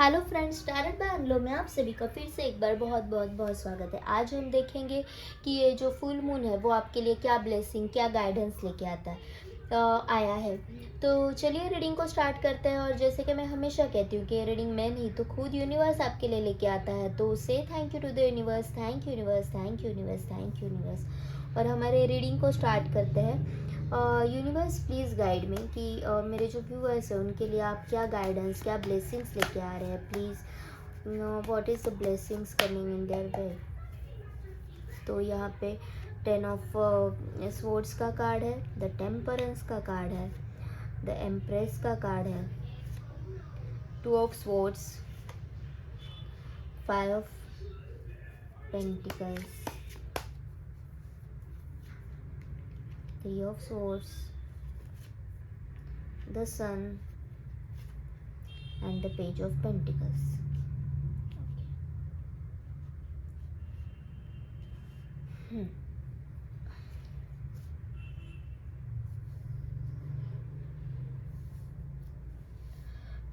Hello friends, tarot bye अनलो में आप सभी का फिर से एक बार बहुत बहुत बहुत स्वागत है। आज हम देखेंगे कि ये जो फुल मून है वो आपके लिए क्या ब्लेसिंग, क्या गाइडेंस लेके आता है आया है। तो चलिए रीडिंग को स्टार्ट करते हैं। और जैसे कि मैं हमेशा कहती हूँ कि ये रीडिंग मैं नहीं तो खुद यूनिवर्स आपके लिए लेके आता है। तो से thank you to the universe, thank you universe, thank you universe, thank you universe. और हमारे रीडिंग को स्टार्ट करते हैं। यूनिवर्स प्लीज़ गाइड में कि मेरे जो व्यूअर्स हैं उनके लिए आप क्या गाइडेंस, क्या ब्लेसिंग्स लेके आ रहे हैं। Please what is the blessings coming in their way. तो यहाँ पे 10 ऑफ स्वॉर्ड्स का कार्ड है, द टेम्परेंस का कार्ड है, द एम्प्रेस का कार्ड है, 2 of swords, 5 of pentacles, 3 of swords, the sun and the page of pentacles. Okay.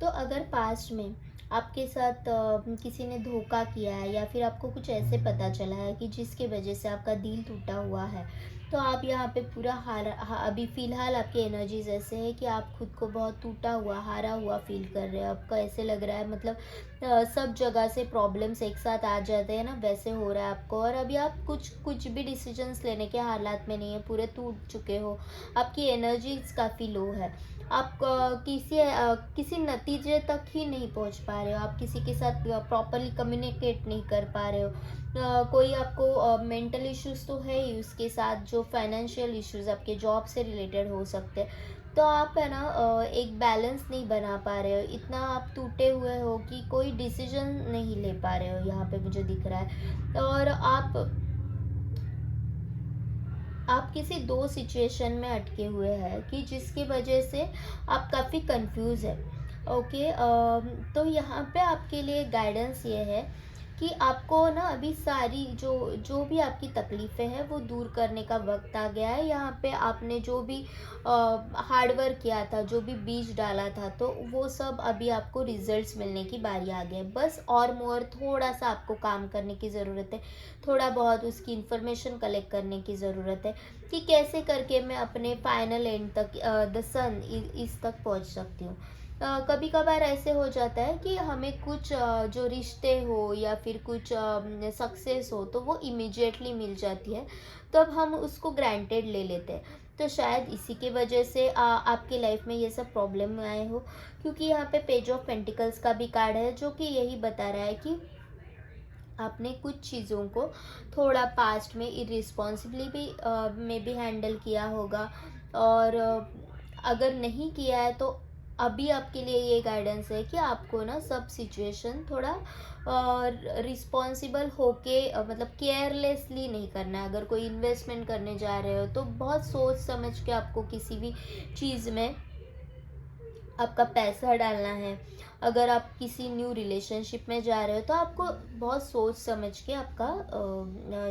तो अगर पास्ट में आपके साथ किसी ने धोखा किया है या फिर आपको कुछ ऐसे पता चला है कि जिसके वजह से आपका दिल टूटा हुआ है, तो आप यहाँ पे पूरा अभी फ़िलहाल आपकी एनर्जीज ऐसे है कि आप खुद को बहुत टूटा हुआ, हारा हुआ फील कर रहे हो। आपको ऐसे लग रहा है मतलब सब जगह से प्रॉब्लम्स एक साथ आ जाते हैं ना, वैसे हो रहा है आपको। और अभी आप कुछ भी डिसीजंस लेने के हालात में नहीं है, पूरे टूट चुके हो। आपकी एनर्जीज काफ़ी लो है। आप किसी नतीजे तक ही नहीं पहुंच पा रहे हो। आप किसी के साथ प्रॉपरली कम्युनिकेट नहीं कर पा रहे हो। कोई आपको मेंटल इश्यूज तो है ही, उसके साथ जो फाइनेंशियल इश्यूज आपके जॉब से रिलेटेड हो सकते हैं। तो आप है ना एक बैलेंस नहीं बना पा रहे हो। इतना आप टूटे हुए हो कि कोई डिसीजन नहीं ले पा रहे हो, यहाँ पे मुझे दिख रहा है। और आप किसी दो सिचुएशन में अटके हुए हैं कि जिसकी वजह से आप काफ़ी कंफ्यूज है। ओके। तो यहाँ पे आपके लिए गाइडेंस ये है कि आपको ना अभी सारी जो जो भी आपकी तकलीफ़ें हैं वो दूर करने का वक्त आ गया है। यहाँ पे आपने जो भी हार्ड वर्क किया था, जो भी बीज डाला था, तो वो सब अभी आपको रिजल्ट्स मिलने की बारी आ गई है। बस और मोर थोड़ा सा आपको काम करने की ज़रूरत है, थोड़ा बहुत उसकी इन्फॉर्मेशन कलेक्ट करने की ज़रूरत है कि कैसे करके मैं अपने फाइनल एंड तक, द सन, इस तक पहुंच सकती हूँ। कभी कभार ऐसे हो जाता है कि हमें कुछ जो रिश्ते हो या फिर कुछ सक्सेस हो तो वो इमिजिएटली मिल जाती है, तब हम उसको ग्रांटेड ले लेते हैं। तो शायद इसी की वजह से आपकी लाइफ में ये सब प्रॉब्लम आए हो। क्योंकि यहाँ पे पेज ऑफ पेंटिकल्स का भी कार्ड है जो कि यही बता रहा है कि आपने कुछ चीज़ों को थोड़ा पास्ट में इरिस्पॉन्सिबली भी में भी हैंडल किया होगा। और अगर नहीं किया है तो अभी आपके लिए ये गाइडेंस है कि आपको ना सब सिचुएशन थोड़ा रिस्पॉन्सिबल होके, मतलब केयरलेसली नहीं करना है। अगर कोई इन्वेस्टमेंट करने जा रहे हो तो बहुत सोच समझ के आपको किसी भी चीज़ में आपका पैसा डालना है। अगर आप किसी न्यू रिलेशनशिप में जा रहे हो तो आपको बहुत सोच समझ के आपका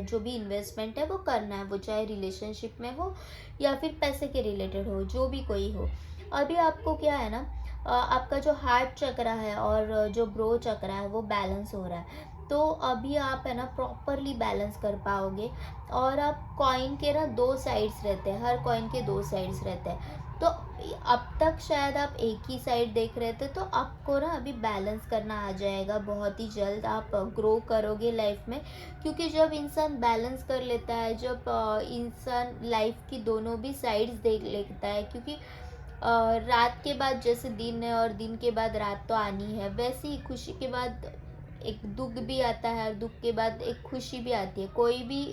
जो भी इन्वेस्टमेंट है वो करना है, वो चाहे रिलेशनशिप में हो या फिर पैसे के रिलेटेड हो, जो भी कोई हो। अभी आपको क्या है ना, आपका जो हार्ट चक्रा है और जो ब्रो चक्रा है वो बैलेंस हो रहा है। तो अभी आप है ना प्रॉपरली बैलेंस कर पाओगे। और आप कॉइन के ना दो साइड्स रहते हैं, हर कॉइन के दो साइड्स रहते हैं। तो अब तक शायद आप एक ही साइड देख रहे थे, तो आपको ना अभी बैलेंस करना आ जाएगा बहुत ही जल्द। आप ग्रो करोगे लाइफ में। क्योंकि जब इंसान बैलेंस कर लेता है, जब इंसान लाइफ की दोनों भी साइड्स देख लेता है, क्योंकि रात के बाद जैसे दिन है और दिन के बाद रात तो आनी है, वैसे ही खुशी के बाद एक दुख भी आता है और दुख के बाद एक खुशी भी आती है। कोई भी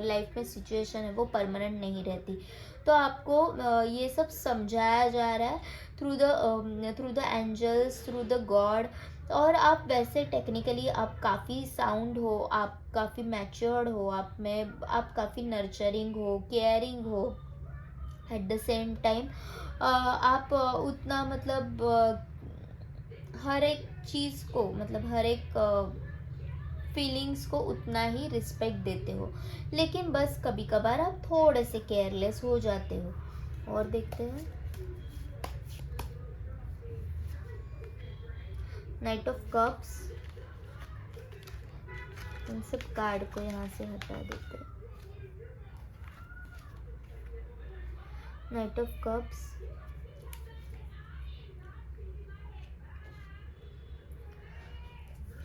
लाइफ में सिचुएशन है वो परमानेंट नहीं रहती। तो आपको ये सब समझाया जा रहा है through the angels, through the God. और आप वैसे टेक्निकली आप काफ़ी साउंड हो, आप काफ़ी मैच्योर्ड हो, आप काफ़ी नर्चरिंग हो, केयरिंग हो। एट द सेम टाइम आप उतना मतलब हर एक चीज़ को, मतलब हर एक फीलिंग्स को उतना ही रिस्पेक्ट देते हो। लेकिन बस कभी कभार आप थोड़े से केयरलेस हो जाते हो। और देखते हैं। नाइट ऑफ कप्स, इन सब कार्ड को यहाँ से हटा देते हैं। Night of cups,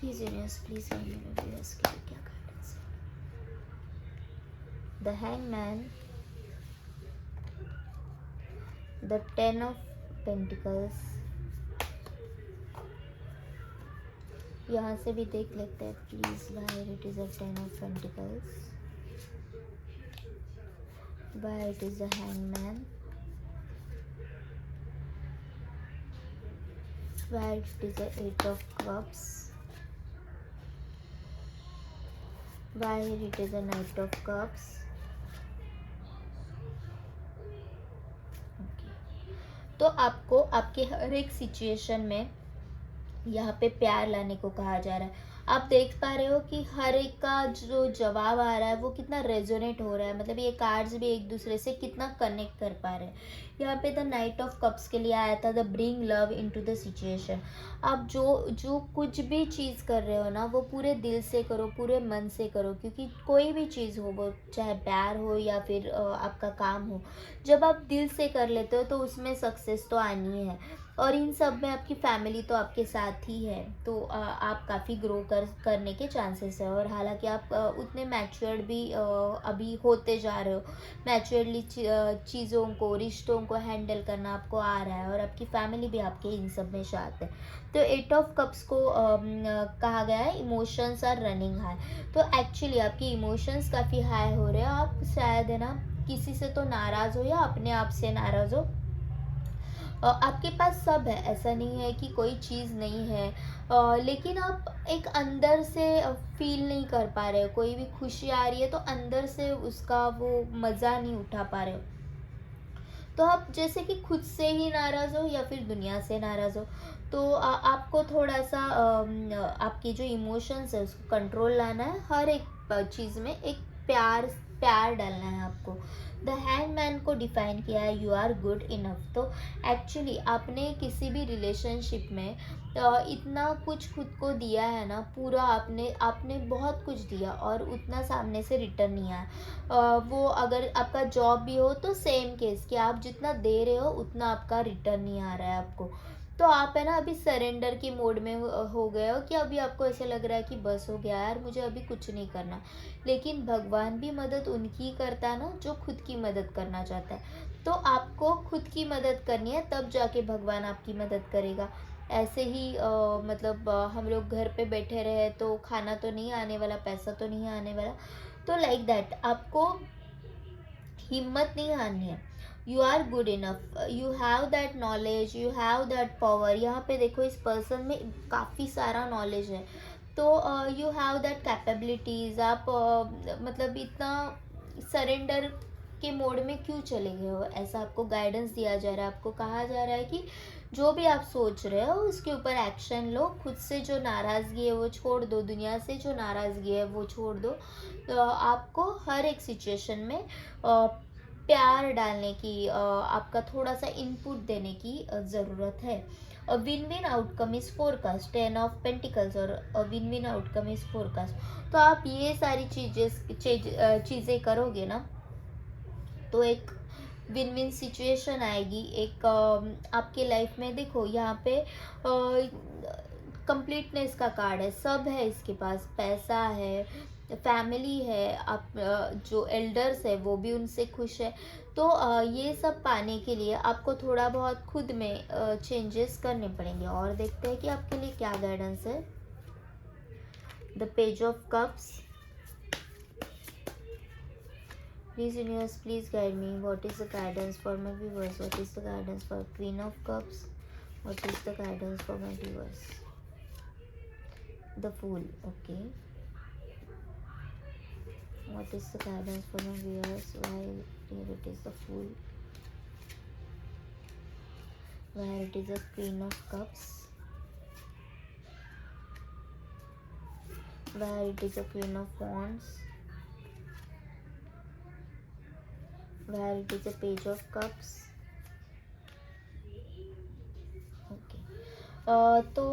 please universe please universe के लिए क्या गाइडेंस है। The hangman, the 10 of pentacles, यहाँ से भी देख लेते हैं please why it is a 10 of pentacles, why it is the hangman, why it is the 8 of cups, why it is the night of cups. तो आपको आपके हर एक सिचुएशन में यहाँ पे प्यार लाने को कहा जा रहा है। आप देख पा रहे हो कि हर एक का जो जवाब आ रहा है वो कितना रेजोनेट हो रहा है, मतलब ये कार्ड्स भी एक दूसरे से कितना कनेक्ट कर पा रहे हैं। यहाँ पे द नाइट ऑफ कप्स के लिए आया था the bring love into the situation. आप जो कुछ भी चीज़ कर रहे हो ना वो पूरे दिल से करो, पूरे मन से करो, क्योंकि कोई भी चीज़ हो, वो चाहे प्यार हो या फिर आपका काम हो, जब आप दिल से कर लेते हो तो उसमें सक्सेस तो आनी है। और इन सब में आपकी फैमिली तो आपके साथ ही है, तो आप काफ़ी ग्रो करने के चांसेस है। और हालांकि आप उतने मैच्योर्ड भी अभी होते जा रहे हो, मैच्योर्डली चीज़ों को, रिश्तों को हैंडल करना आपको आ रहा है, और आपकी फैमिली भी आपके इन सब में साथ है। तो 8 ऑफ कप्स को कहा गया है इमोशंस आर रनिंग हाई। तो एक्चुअली आपकी इमोशंस काफ़ी हाई हो रहे हैं, आप शायद है ना किसी से तो नाराज़ हो या अपने आप से नाराज़ हो। आपके पास सब है, ऐसा नहीं है कि कोई चीज़ नहीं है, लेकिन आप एक अंदर से फील नहीं कर पा रहे हो। कोई भी खुशी आ रही है तो अंदर से उसका वो मज़ा नहीं उठा पा रहे हो। तो आप जैसे कि खुद से ही नाराज़ हो या फिर दुनिया से नाराज़ हो, तो आपको थोड़ा सा आपकी जो इमोशंस है उसको कंट्रोल लाना है। हर एक चीज़ में एक प्यार प्यार डालना है आपको। द हैंगमैन को डिफाइन किया है यू आर गुड इनफ। तो एक्चुअली आपने किसी भी रिलेशनशिप में इतना कुछ खुद को दिया है ना, पूरा आपने आपने बहुत कुछ दिया और उतना सामने से रिटर्न नहीं आया। वो अगर आपका जॉब भी हो तो सेम केस कि आप जितना दे रहे हो उतना आपका रिटर्न नहीं आ रहा है आपको। तो आप है ना अभी सरेंडर की मोड में हो गए हो कि अभी आपको ऐसा लग रहा है कि बस हो गया यार, मुझे अभी कुछ नहीं करना। लेकिन भगवान भी मदद उनकी करता है ना जो खुद की मदद करना चाहता है। तो आपको खुद की मदद करनी है, तब जाके भगवान आपकी मदद करेगा। ऐसे ही मतलब हम लोग घर पे बैठे रहे तो खाना तो नहीं आने वाला, पैसा तो नहीं आने वाला। तो लाइक दैट आपको हिम्मत नहीं हारनी है। You are good enough, you have that knowledge, you have that power. यहाँ पे देखो इस पर्सन में काफ़ी सारा नॉलेज है, तो यू हैव दैट कैपेबिलिटीज़। आप मतलब इतना सरेंडर के मोड में क्यों चले गए हो, ऐसा आपको गाइडेंस दिया जा रहा है। आपको कहा जा रहा है कि जो भी आप सोच रहे हो उसके ऊपर एक्शन लो, खुद से जो नाराज़गी है वो छोड़ दो, दुनिया से जो नाराज़गी है वो छोड़ दो। तो आपको हर एक सिचुएशन में प्यार डालने की, आपका थोड़ा सा इनपुट देने की ज़रूरत है। A win win outcome is forecast, 10 of pentacles, और a win win outcome is forecast. तो आप ये सारी चीज़ें करोगे ना तो एक विन विन सिचुएशन आएगी। एक आपके लाइफ में देखो यहाँ पे कंप्लीटनेस का कार्ड है, सब है इसके पास, पैसा है, फैमिली है, आप जो एल्डर्स है वो भी उनसे खुश है। तो ये सब पाने के लिए आपको थोड़ा बहुत खुद में चेंजेस करने पड़ेंगे। और देखते हैं कि आपके लिए क्या गाइडेंस है। The page of cups, please universe please guide me, what is the guidance for my viewers, what is the guidance for Queen of Cups, what is the guidance for my viewers. The Fool, okay, what is the guidance for my viewers, why here it is the Fool, where it is the Queen of Cups, where it is the Queen of Wands, where it is a Page of Cups, okay. तो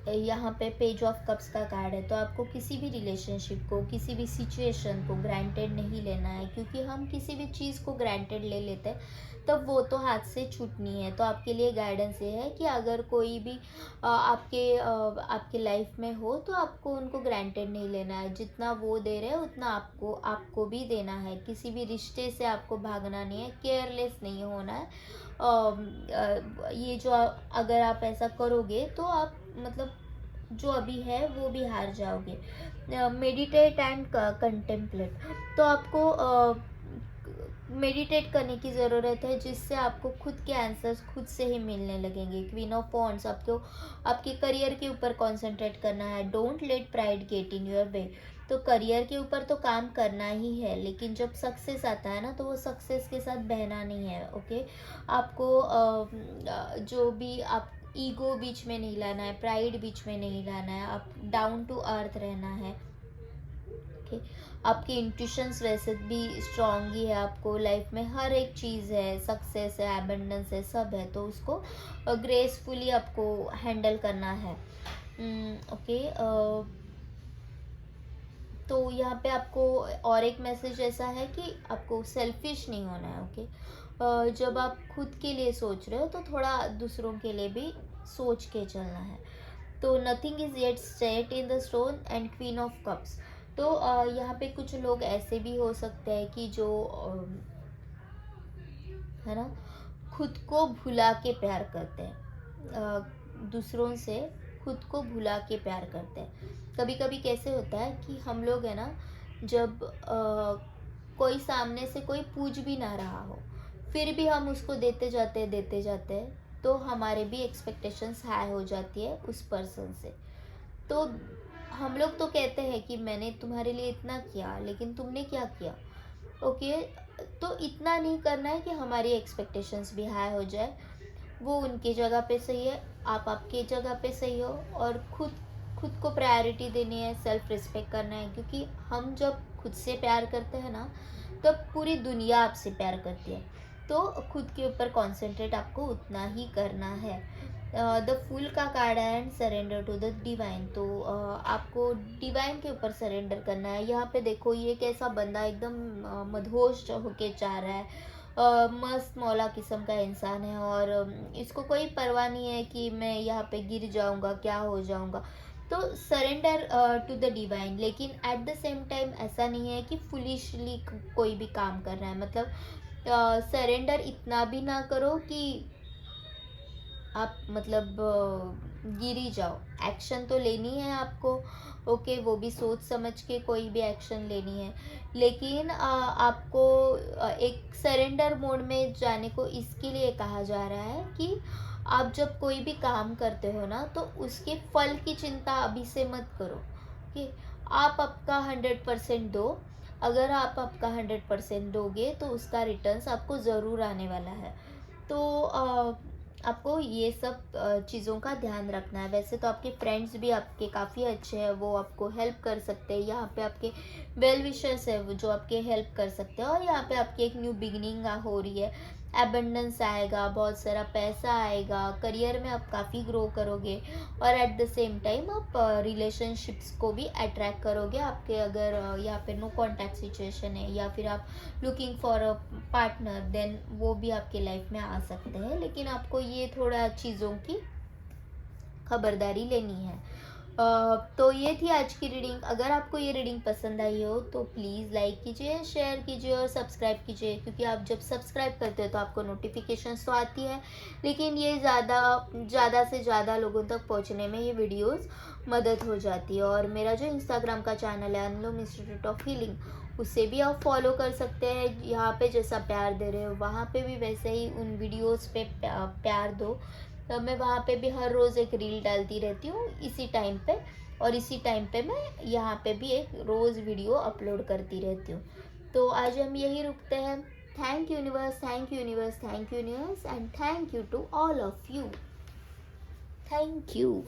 यहाँ पे page of cups का card है, तो आपको किसी भी relationship को, किसी भी सिचुएशन को ग्रांटेड नहीं लेना है, क्योंकि हम किसी भी चीज़ को ग्रांटेड ले लेते हैं तब वो तो हाथ से छूटनी है। तो आपके लिए गाइडेंस ये है कि अगर कोई भी आपके लाइफ में हो तो आपको उनको ग्रांटेड नहीं लेना है। जितना वो दे रहे हैं उतना आपको भी देना है। किसी भी रिश्ते से आपको भागना नहीं है, केयरलेस नहीं होना है। ये जो अगर आप ऐसा करोगे तो आप मतलब जो अभी है वो भी हार जाओगे। मेडिटेट एंड कंटेम्पलेट, तो आपको मेडिटेट करने की ज़रूरत है, जिससे आपको खुद के आंसर्स खुद से ही मिलने लगेंगे। क्वीन ऑफ वॉन्ड्स, आपको आपके करियर के ऊपर कंसंट्रेट करना है। Don't let pride get in your way, तो करियर के ऊपर तो काम करना ही है, लेकिन जब सक्सेस आता है ना तो वो सक्सेस के साथ बहना नहीं है। ओके, आपको जो भी आप ईगो बीच में नहीं लाना है, प्राइड बीच में नहीं लाना है, आप डाउन टू अर्थ रहना है। ओके, आपकी इंट्यूशंस वैसे भी स्ट्रांग ही है। आपको लाइफ में हर एक चीज़ है, सक्सेस है, एबंडेंस है, सब है, तो उसको ग्रेसफुली आपको हैंडल करना है। ओके, तो यहाँ पे आपको और एक मैसेज ऐसा है कि आपको सेल्फिश नहीं होना है। ओके, जब आप खुद के लिए सोच रहे हो तो थोड़ा दूसरों के लिए भी सोच के चलना है। तो nothing is yet set in the stone and queen of cups, तो यहाँ पे कुछ लोग ऐसे भी हो सकते हैं कि जो है ना, खुद को भुला के प्यार करते हैं। दूसरों से खुद को भुला के प्यार करते हैं। कभी कभी कैसे होता है कि हम लोग है ना, जब कोई सामने से कोई पूछ भी ना रहा हो, फिर भी हम उसको देते जाते हैं, तो हमारे भी एक्सपेक्टेशंस हाई हो जाती है उस पर्सन से। तो हम लोग तो कहते हैं कि मैंने तुम्हारे लिए इतना किया, लेकिन तुमने क्या किया? ओके, तो इतना नहीं करना है कि हमारी एक्सपेक्टेशंस भी हाई हो जाए। वो उनकी जगह पे सही है, आप आपकी जगह पे सही हो, और खुद खुद को प्रायोरिटी देनी है, सेल्फ रिस्पेक्ट करना है। क्योंकि हम जब खुद से प्यार करते हैं ना, तब पूरी दुनिया आपसे प्यार करती है। तो खुद के ऊपर कॉन्सेंट्रेट आपको उतना ही करना है। द फूल का कार्ड है and surrender to the divine, तो आपको डिवाइन के ऊपर सरेंडर करना है। यहाँ पे देखो, ये कैसा बंदा एकदम मदहोश होके जा रहा है। मस्त मौला किस्म का इंसान है, और इसको कोई परवाह नहीं है कि मैं यहाँ पे गिर जाऊँगा, क्या हो जाऊँगा। तो सरेंडर टू द डिवाइन, लेकिन एट द सेम टाइम ऐसा नहीं है कि फुलिशली कोई भी काम कर रहा है। मतलब सरेंडर इतना भी ना करो कि आप मतलब गिर ही जाओ। एक्शन तो लेनी है आपको। ओके, वो भी सोच समझ के कोई भी एक्शन लेनी है, लेकिन आपको एक सरेंडर मोड में जाने को इसके लिए कहा जा रहा है कि आप जब कोई भी काम करते हो ना, तो उसके फल की चिंता अभी से मत करो। ओके, आप आपका 100% दो। अगर आप आपका 100% दोगे तो उसका रिटर्न्स आपको ज़रूर आने वाला है। तो आपको ये सब चीज़ों का ध्यान रखना है। वैसे तो आपके फ्रेंड्स भी आपके काफ़ी अच्छे हैं, वो आपको हेल्प कर सकते हैं। यहाँ पे आपके वेल विशर्स है वो जो आपके हेल्प कर सकते हैं, और यहाँ पे आपकी एक न्यू बिगिनिंग हो रही है। एबंडेंस आएगा, बहुत सारा पैसा आएगा, करियर में आप काफ़ी ग्रो करोगे, और एट द सेम टाइम आप रिलेशनशिप्स को भी अट्रैक्ट करोगे। आपके अगर यहाँ पे नो कॉन्टैक्ट सिचुएशन है, या फिर आप looking for a partner, then वो भी आपके लाइफ में आ सकते हैं। लेकिन आपको ये थोड़ा चीज़ों की खबरदारी लेनी है। तो ये थी आज की रीडिंग। अगर आपको ये रीडिंग पसंद आई हो तो प्लीज़ लाइक कीजिए, शेयर कीजिए और सब्सक्राइब कीजिए, क्योंकि आप जब सब्सक्राइब करते हो तो आपको नोटिफिकेशंस तो आती है, लेकिन ये ज़्यादा से ज़्यादा लोगों तक पहुंचने में ये वीडियोस मदद हो जाती है। और मेरा जो इंस्टाग्राम का चैनल है अनुलोम इंस्टीट्यूट ऑफ हीलिंग, उसे भी आप फॉलो कर सकते हैं। यहाँ पे जैसा प्यार दे रहे हो वहाँ पे भी वैसे ही उन वीडियोस पे प्यार दो। तो मैं वहाँ पे भी हर रोज़ एक रील डालती रहती हूँ इसी टाइम पे, और इसी टाइम पे मैं यहाँ पे भी एक रोज़ वीडियो अपलोड करती रहती हूँ। तो आज हम यही रुकते हैं। Thank you universe, thank you universe, thank you universe, and thank you to all of you. Thank you.